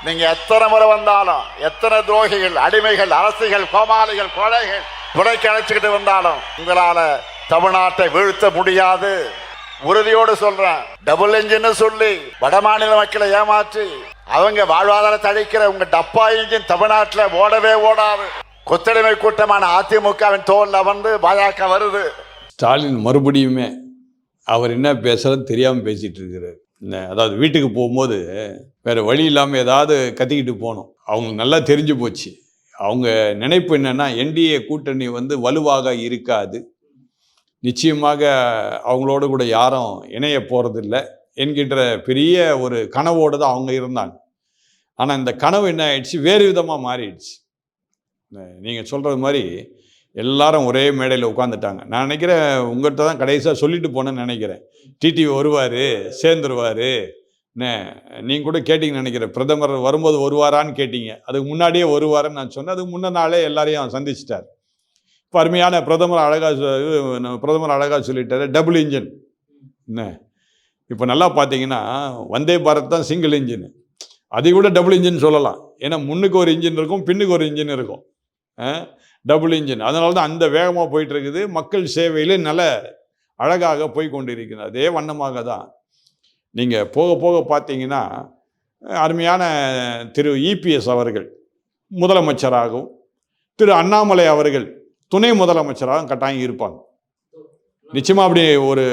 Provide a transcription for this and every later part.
நீங்க எத்தனை முறை வந்தாலும், எத்தனை துரோகிகள், அடிமைகள், அரசிகள், கோமாளிகள், கொலைகள் துணைக்கு அழைச்சிக்கிட்டு வந்தாலும் உங்களால தமிழ்நாட்டை வீழ்த்த முடியாது. உறுதியோடு சொல்றேன். டபுள் இன்ஜின் சொல்லி வடமாநில மக்களை ஏமாற்றி அவங்க வாழ்வாதாரத்தை அழிக்கிற உங்க டப்பா இன்ஜின் தமிழ்நாட்டில் ஓடவே ஓடாது. கொத்தடிமை கூட்டமான அதிமுகவின் தோல்ல வந்து பாஜக வருது. ஸ்டாலின் மறுபடியுமே அவர் என்ன பேசுறது தெரியாம பேசிட்டு இருக்கிறார். அதாவது வீட்டுக்கு போகும்போது வேற வழி இல்லாமல் ஏதாவது கத்திக்கிட்டு போகணும். அவங்களுக்கு நல்லா தெரிஞ்சு போச்சு. அவங்க நினைப்பு என்னன்னா, என்டிஏ கூட்டணி வந்து வலுவாக இருக்காது, நிச்சயமாக அவங்களோட கூட யாரும் இணைய போகிறதில்லை என்கின்ற பெரிய ஒரு கனவோடு தான் அவங்க இருந்தாங்க. ஆனால் இந்த கனவு என்ன ஆயிடுச்சு, வேறு விதமாக மாறிடுச்சு. நீங்கள் சொல்கிறது மாதிரி எல்லாரும் ஒரே மேடையில் உட்காந்துட்டாங்க. நான் நினைக்கிறேன் உங்கள்கிட்ட தான் கடைசியாக சொல்லிட்டு போனேன்னு நினைக்கிறேன். டிடிவி வருவார், சேர்ந்துருவார். நீங்கள் கூட கேட்டிங்கன்னு நினைக்கிறேன், பிரதமர் வரும்போது வருவாரான்னு கேட்டீங்க. அதுக்கு முன்னாடியே வருவாருன்னு நான் சொன்னேன். அதுக்கு முன்ன நாளே எல்லாரையும் சந்திச்சிட்டார். இப்போ அருமையான பிரதமர் அழகாக சொல்லிட்டாரு, டபுள் இன்ஜின். இப்போ நல்லா பார்த்தீங்கன்னா வந்தே பாரத் தான் சிங்கிள் இன்ஜின், அதை கூட டபுள் இன்ஜின் சொல்லலாம். ஏன்னா முன்னுக்கு ஒரு இன்ஜின் இருக்கும், பின்னுக்கு ஒரு இன்ஜின் இருக்கும். Double engine. அதனால தான் அந்த வேகமாக போயிட்டு இருக்குது. மக்கள் சேவையில் நல்ல அழகாக போய் கொண்டு இருக்கிறது. அதே வண்ணமாக தான் நீங்கள் போக போக பார்த்தீங்கன்னா அருமையான திரு இபிஎஸ் அவர்கள் முதலமைச்சராகவும், திரு அண்ணாமலை அவர்கள் துணை முதலமைச்சராகவும் கட்டாயம் இருப்பாங்க. நிச்சயமாக அப்படி ஒரு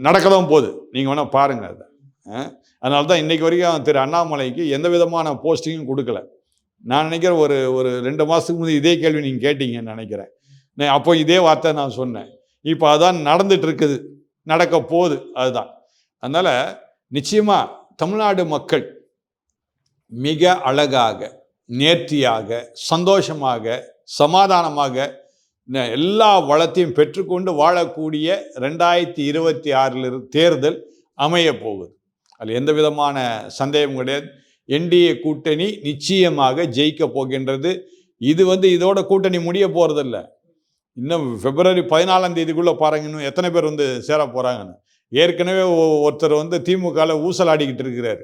நடக்க தான் போகுது. நீங்கள் வேணால் பாருங்கள் அதை. அதனால தான் இன்றைக்கு வரைக்கும் திரு அண்ணாமலைக்கு எந்த விதமான போஸ்டிங்கும் கொடுக்கல. நான் நினைக்கிறேன் ஒரு 2 மாதத்துக்கு முந்தைய இதே கேள்வி நீங்கள் கேட்டீங்கன்னு நினைக்கிறேன். அப்போ இதே வார்த்தை நான் சொன்னேன். இப்போ அதான் நடந்துட்டு இருக்குது, நடக்க போகுது. அதுதான். அதனால் நிச்சயமாக தமிழ்நாடு மக்கள் மிக அழகாக, நேர்த்தியாக, சந்தோஷமாக, சமாதானமாக எல்லா வளத்தையும் பெற்றுக்கொண்டு வாழக்கூடிய 2026 தேர்தல் அமைய போகுது. அதில் எந்த விதமான சந்தேகம் கிடையாது. என்டிஏ கூட்டணி நிச்சயமாக ஜெயிக்க போகின்றது. இது இதோட கூட்டணி முடிய போகிறதில்ல. இன்னும் பிப்ரவரி 14 பாருங்க, இன்னும் எத்தனை பேர் சேர போகிறாங்கன்னு. ஏற்கனவே ஒருத்தர் திமுகவில் ஊசலாடிக்கிட்டு இருக்கிறார்.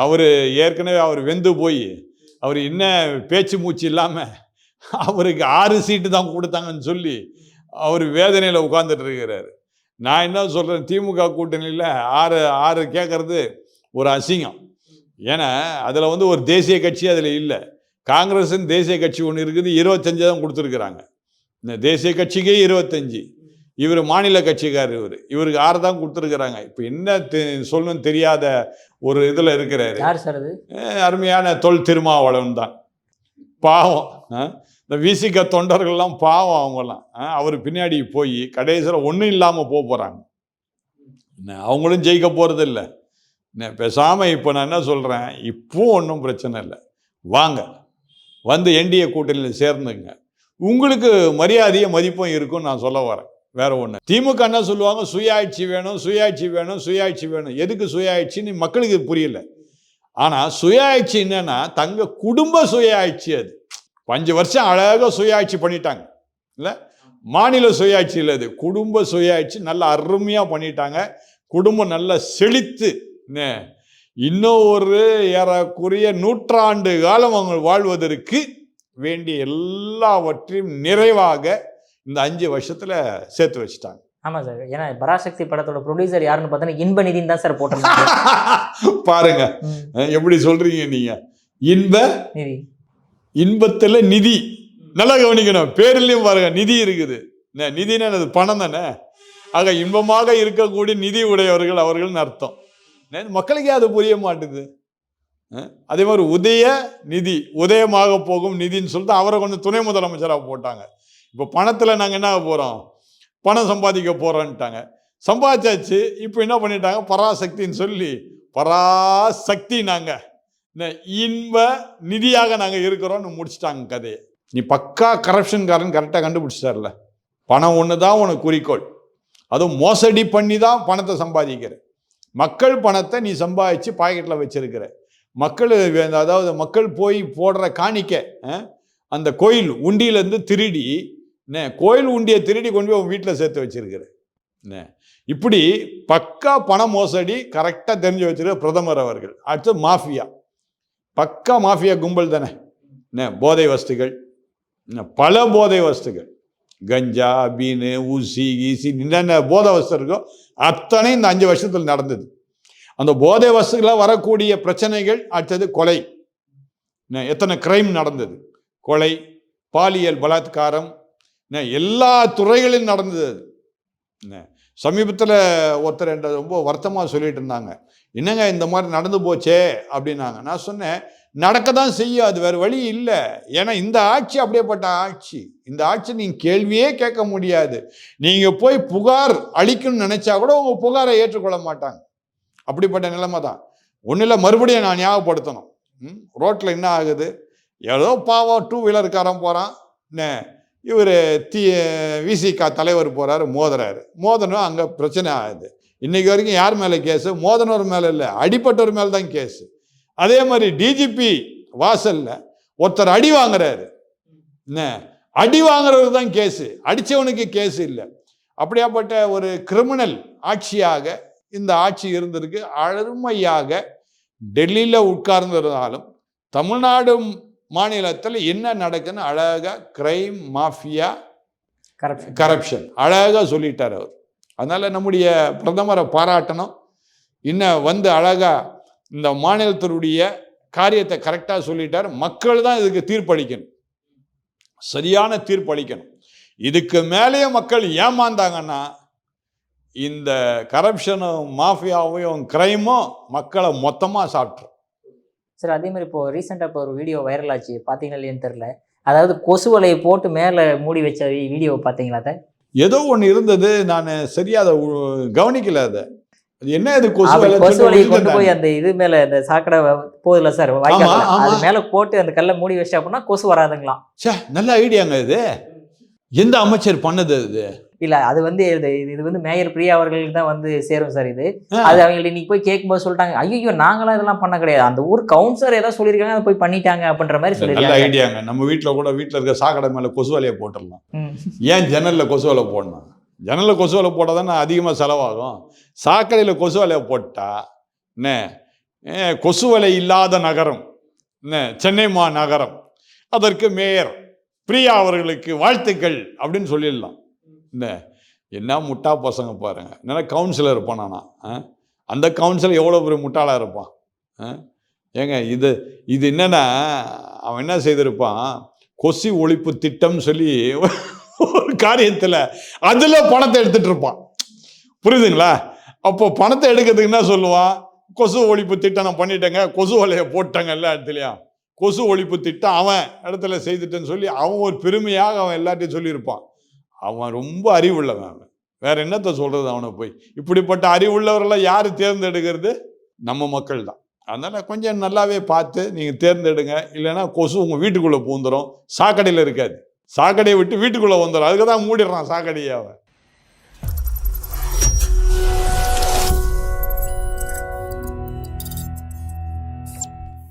அவர் ஏற்கனவே வெந்து போய் அவர் என்ன பேச்சு மூச்சு இல்லாமல் அவருக்கு 6 சீட்டு தான் கொடுத்தாங்கன்னு சொல்லி அவர் வேதனையில் உட்கார்ந்துட்டு இருக்கிறார். நான் என்ன சொல்கிறேன், திமுக கூட்டணியில் 6 கேட்கறது ஒரு அசிங்கம். ஏன்னா அதில் ஒரு தேசிய கட்சி அதில் இல்லை. காங்கிரஸின் தேசிய கட்சி ஒன்று இருக்குது, 25 தான் கொடுத்துருக்குறாங்க. இந்த தேசிய கட்சிக்கே 25, இவர் மாநில கட்சிக்காரர், இவருக்கு 6 தான் கொடுத்துருக்குறாங்க. இப்போ என்ன சொல்லணும்னு தெரியாத ஒரு இதில் இருக்கிறாரு. அருமையான தொல் திருமாவளவன் தான் பாவம். இந்த விசிக தொண்டர்கள்லாம் பாவம். அவங்கெல்லாம் அவர் பின்னாடி போய் கடைசியில் ஒன்றும் இல்லாமல் போகிறாங்க. அவங்களும் ஜெயிக்க போகிறது இல்லை. பேசாமல் இப்போ நான் என்ன சொல்கிறேன், இப்போ ஒன்றும் பிரச்சனை இல்லை, வாங்க என்டிஏ கூட்டணியில் சேர்ந்துங்க. உங்களுக்கு மரியாதையும் மதிப்பும் இருக்குன்னு நான் சொல்ல வரேன். வேற ஒன்று, திமுக என்ன சொல்லுவாங்க, சுயாட்சி வேணும், சுயாட்சி வேணும், சுயாட்சி வேணும். எதுக்கு சுயாட்சின்னு மக்களுக்கு புரியல. ஆனால் சுயாட்சி என்னன்னா தங்க குடும்ப சுயாட்சி. அது 5 வருஷம் அழகாக சுயாட்சி பண்ணிட்டாங்க இல்லை, மாநில சுயாட்சி இல்லை, அது குடும்ப சுயாட்சி. நல்லா அருமையாக பண்ணிட்டாங்க. குடும்பம் நல்லா செழித்து இன்னும் ஒரு ஏறக்குறைய 100 ஆண்டு காலம் அவங்க வாழ்வதற்கு வேண்டிய எல்லாவற்றையும் நிறைவாக இந்த 5 வருஷத்துல சேர்த்து வச்சுட்டாங்க. ஆமா சார். ஏன்னா பராசக்தி படத்தோட ப்ரொடியூசர் யாருன்னு பார்த்தா இன்ப நிதின்னு தான் சார் போட்டிருந்தாங்க. பாருங்க எப்படி சொல்றீங்க நீங்க. நிதி, இன்பத்துல நிதி. நல்லா கவனிக்கணும், பேர்லயும் பாருங்க நிதி இருக்குது. நிதினா அது பணம் தானே. ஆக இன்பமாக இருக்கக்கூடிய நிதி உடையவர்கள் அவர்கள்னு அர்த்தம். மக்களுக்கே அது புரிய மாட்டுது. அதே மாதிரி உதய நிதி, உதயமாக போகும் நிதின்னு சொல்லிட்டு அவரை கொஞ்சம் துணை முதலமைச்சராக போட்டாங்க. இப்போ பணத்தில் நாங்கள் என்ன போகிறோம், பணம் சம்பாதிக்க போகிறோன்ட்டாங்க. சம்பாதிச்சாச்சு. இப்போ என்ன பண்ணிட்டாங்க, பராசக்தின்னு சொல்லி பராசக்தி நாங்கள் இன்ப நிதியாக நாங்கள் இருக்கிறோன்னு முடிச்சிட்டாங்க கதையை. நீ பக்கா கரப்ஷன்காரன் கரெக்டாக கண்டுபிடிச்சிட்டார்ல. பணம் ஒன்று தான் உனக்கு குறிக்கோள், அதுவும் மோசடி பண்ணி தான் பணத்தை சம்பாதிக்கிற. மக்கள் பணத்தை நீ சம்பாதிச்சு பாக்கெட்டில் வச்சிருக்கிற. மக்கள் அதாவது மக்கள் போய் போடுற காணிக்க அந்த கோயில் உண்டியிலேருந்து திருடி, கோயில் உண்டியை திருடி கொண்டு போய் வீட்டில் சேர்த்து வச்சிருக்கிற. இப்படி பக்கா பண மோசடி கரெக்டாக தெரிஞ்சு வச்சிருக்க பிரதமர் அவர்கள். அடுத்து மாஃபியா. பக்கா மாஃபியா கும்பல் தானே. என்ன போதை வஸ்துகள், பல போதை வஸ்துகள், கஞ்சா, பீனு, ஊசி, ஈசி, என்னென்ன போதை வஸ்து இருக்கோ அத்தனை இந்த 5 வருஷத்தில் நடந்தது. அந்த போதை வஸ்துகளாக வரக்கூடிய பிரச்சனைகள், அடுத்தது கொலை, எத்தனை கிரைம் நடந்தது, கொலை, பாலியல் பலாத்காரம், எல்லா துறைகளிலும் நடந்தது. சமீபத்தில் ஒருத்தர் என்ற ரொம்ப வருத்தமாக சொல்லிட்டு இருந்தாங்க, என்னங்க இந்த மாதிரி நடந்து போச்சே அப்படின்னாங்க. நான் சொன்னேன், நடக்க தான் செய்யும், அது வேறு வழி இல்லை. ஏன்னா இந்த ஆட்சி அப்படியேப்பட்ட ஆட்சி. இந்த ஆட்சி நீங்கள் கேள்வியே கேட்க முடியாது. நீங்கள் போய் புகார் அளிக்கணும்னு நினச்சா கூட உங்கள் புகாரை ஏற்றுக்கொள்ள மாட்டாங்க. அப்படிப்பட்ட நிலைமை தான். ஒன்றும் இல்லை, மறுபடியும் நான் ஞாபகப்படுத்தணும். ரோட்டில் என்ன ஆகுது, ஏதோ பாவம் 2 வீலர்காரன் போகிறான், இவர் விசிகா தலைவர் போகிறாரு, மோதனும் அங்கே பிரச்சனை ஆகுது. இன்னைக்கு வரைக்கும் யார் மேலே கேஸு? மோதனவர் மேலே இல்லை, அடிப்பட்டவர் மேலே தான் கேஸு. அதே மாதிரி டிஜிபி வாசல்ல ஒருத்தர் அடி வாங்குறாரு, அடி வாங்குறவர் தான் கேஸு, அடித்தவனுக்கு கேஸு இல்லை. அப்படியாப்பட்ட ஒரு கிரிமினல் ஆட்சியாக இந்த ஆட்சி இருந்திருக்கு. அருமையாக டெல்லியில் உட்கார்ந்திருந்தாலும் தமிழ்நாடு மாநிலத்தில் என்ன நடக்குன்னு அழகா கிரைம், மாஃபியா, கரப்ஷன் அழகா சொல்லிட்டார் அவர். அதனால நம்முடைய பிரதமரை பாராட்டணும். இன்னும் வந்து அழகா இந்த மாநிலத்தினுடைய காரியத்தை கரெக்டாக சொல்லிட்டார். மக்கள் தான் இதுக்கு தீர்ப்பளிக்கணும், சரியான தீர்ப்பளிக்கணும். இதுக்கு மேலேயே மக்கள் ஏமாந்தாங்கன்னா இந்த கரப்ஷனும் மாஃபியாவையும் கிரைமும் மக்களை மொத்தமாக சாப்பிட்ரும். சார் அதே மாதிரி இப்போ ரீசெண்டாக இப்போ ஒரு வீடியோ வைரல் ஆச்சு, பார்த்தீங்கன்னா இல்லைன்னு தெரில. அதாவது கொசு வலையை போட்டு மேலே மூடி வச்ச வீடியோவை பார்த்தீங்களா? அதை ஏதோ ஒன்று இருந்தது, நான் சரியா அதை கவனிக்கல. அது என்ன, இது கொசு வலையை கொண்டு போய் அந்த இது மேலே இந்த சாக்கடை போகுதுல சார், அது மேலே போட்டு அந்த கல்லை மூடி வச்சா அப்படின்னா கொசு வராதுங்களாம். நல்ல ஐடியாங்க இது. எந்த அமைச்சர் பண்ணது இது? இல்ல அது வந்து இது வந்து மேயர் பிரியா அவர்களுக்கு தான் வந்து சேரும் சார். இது அது அவங்க இன்னைக்கு போய் கேட்கும்போது சொல்லிட்டாங்க, ஐயோ நாங்களாம் இதெல்லாம் பண்ண கிடையாது, அந்த ஊர் கவுன்சிலர் ஏதாவது சொல்லியிருக்காங்க, அதை போய் பண்ணிட்டாங்க அப்படின்ற மாதிரி சொல்லியிருக்காங்க. நல்ல ஐடியாங்க. நம்ம வீட்டில் இருக்க சாக்கடை மேலே கொசு வலையை போட்டுடலாம். ஏன் ஜன்னலில் கொசு வலை போடணும்? ஜன்னலில் கொசு வலை போட்டால் தானே அதிகமாக செலவாகும். சாக்கடையில் கொசு வலையை போட்டா கொசு வலை இல்லாத நகரம் சென்னை மாநகரம், அதற்கு மேயர் பிரியா அவர்களுக்கு வாழ்த்துக்கள் அப்படின்னு சொல்லிடலாம். என்ன முட்டா பசங்க பாருங்க. என்ன கவுன்சிலர் இருப்பானா? அந்த கவுன்சிலர் எவ்வளோ பெரிய முட்டாளாக இருப்பான். ஏங்க இது என்னன்னா, அவன் என்ன செய்திருப்பான், கொசு ஒழிப்பு திட்டம் சொல்லி ஒரு காரியத்தில் அதில் பணத்தை எடுத்துட்டு இருப்பான். புரியுதுங்களா? அப்போ பணத்தை எடுக்கிறதுக்கு என்ன சொல்லுவான், கொசு ஒழிப்பு திட்டம் நான் பண்ணிட்டேங்க, கொசு வலையை போட்டாங்க எல்லா இடத்துலையும், கொசு ஒழிப்பு திட்டம் அவன் இடத்துல செய்துட்டேன்னு சொல்லி அவன் ஒரு பெருமையாக அவன் எல்லாத்தையும் சொல்லியிருப்பான். அவன் ரொம்ப அறிவுள்ளவன். அவன் வேற என்னத்தை சொல்றது அவனை போய்? இப்படிப்பட்ட அறிவுள்ளவரெல்லாம் யாரு தேர்ந்தெடுக்கிறது? நம்ம மக்கள் தான். அதனால கொஞ்சம் நல்லாவே பார்த்து நீங்க தேர்ந்தெடுங்க. இல்லைன்னா கொசு உங்க வீட்டுக்குள்ள பூந்துடும், சாக்கடையில் இருக்காது, சாக்கடையை விட்டு வீட்டுக்குள்ள வந்துடும். அதுக்கு தான் மூடிடுறான் சாக்கடையை அவன்.